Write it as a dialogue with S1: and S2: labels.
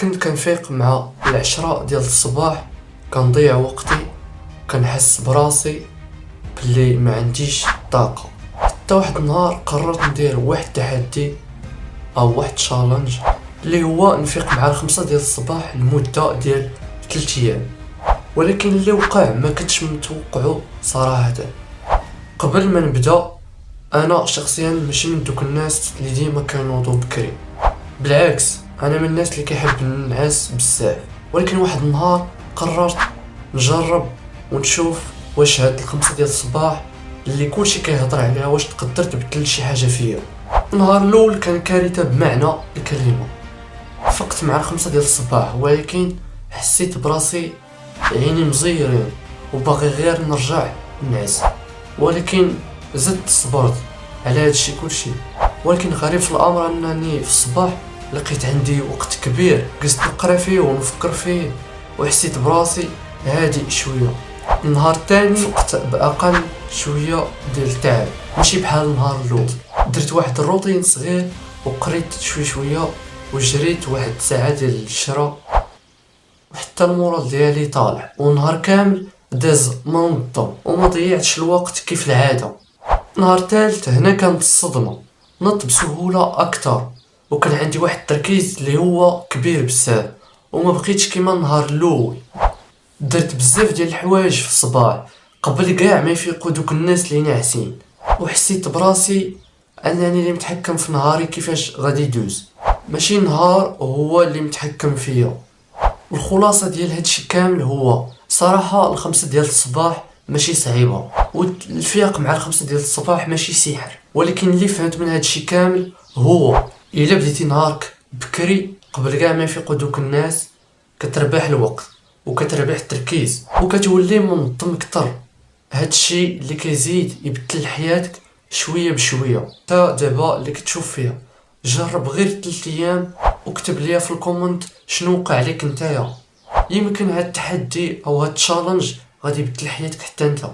S1: كنت كنفيق مع 10 ديال الصباح، كنضيع وقتي، كنحس براسي بلي ما عنديش طاقة. حتى واحد النهار قررت ندير واحد التحدي او واحد تشالنج اللي هو نفيق مع 5 ديال الصباح لمدة ديال 3 ايام. ولكن اللي وقع ما كنتش متوقعه صراحة. قبل ما نبدا، انا شخصيا ماشي من دوك الناس اللي ديما كينوضوا بكري، بالعكس انا من الناس اللي كيحب النعاس بزاف. ولكن واحد النهار قررت نجرب ونشوف واش هاد 5 ديال الصباح اللي كلشي كيهضر عليها واش تقدر تبدل شي حاجه فيا. النهار الاول كان كارثه بمعنى الكلمه. فقت مع 5 ديال الصباح، ولكن حسيت براسي عيني مزيرين وباغي غير نرجع نعس. ولكن زدت صبرت على هادشي كلشي. ولكن غريب في الامر انني في الصباح لقيت عندي وقت كبير جلست نقرا فيه ونفكر فيه، وحسيت براسي هادئ شويه. النهار الثاني فقت باقل شويه ديال التعب، ماشي بحال النهار الاول. درت واحد الروتين صغير وقريت شويه وجريت واحد الساعه ديال الشرا، وحتى المورال ديالي طالع، ونهار كامل داز منظم وما ضيعتش الوقت كيف العاده. نهار ثالث هنا كانت الصدمه، نط بسهوله اكثر وكان عندي واحد التركيز اللي هو كبير بزاف، وما بقيتش كيما النهار الاول. درت بزاف ديال الحوايج في الصباح قبل كاع ما يفيقوا دوك الناس اللي ناعسين، وحسيت براسي انني اللي متحكم في نهاري كيفاش غادي يدوز، ماشي نهار هو اللي متحكم فيا. والخلاصه ديال هادشي كامل هو صراحه 5 ديال الصباح ماشي صعيبه، والفياق مع 5 ديال الصباح ماشي سحر. ولكن اللي فهمت من هادشي كامل هو الا بديتي نهارك بكري قبل كاع ما يفيقوا دوك الناس، كتربح الوقت وكتربح التركيز وكتولي منظم اكثر. هادشي اللي كيزيد يبدل حياتك شويه بشويه. تا دابا اللي كتشوف فيها جرب غير 3 ايام وكتب ليا في الكومنت شنو وقع عليك نتايا. يمكن هاد التحدي او هاد التشالنج غادي يبدل حياتك حتى انت.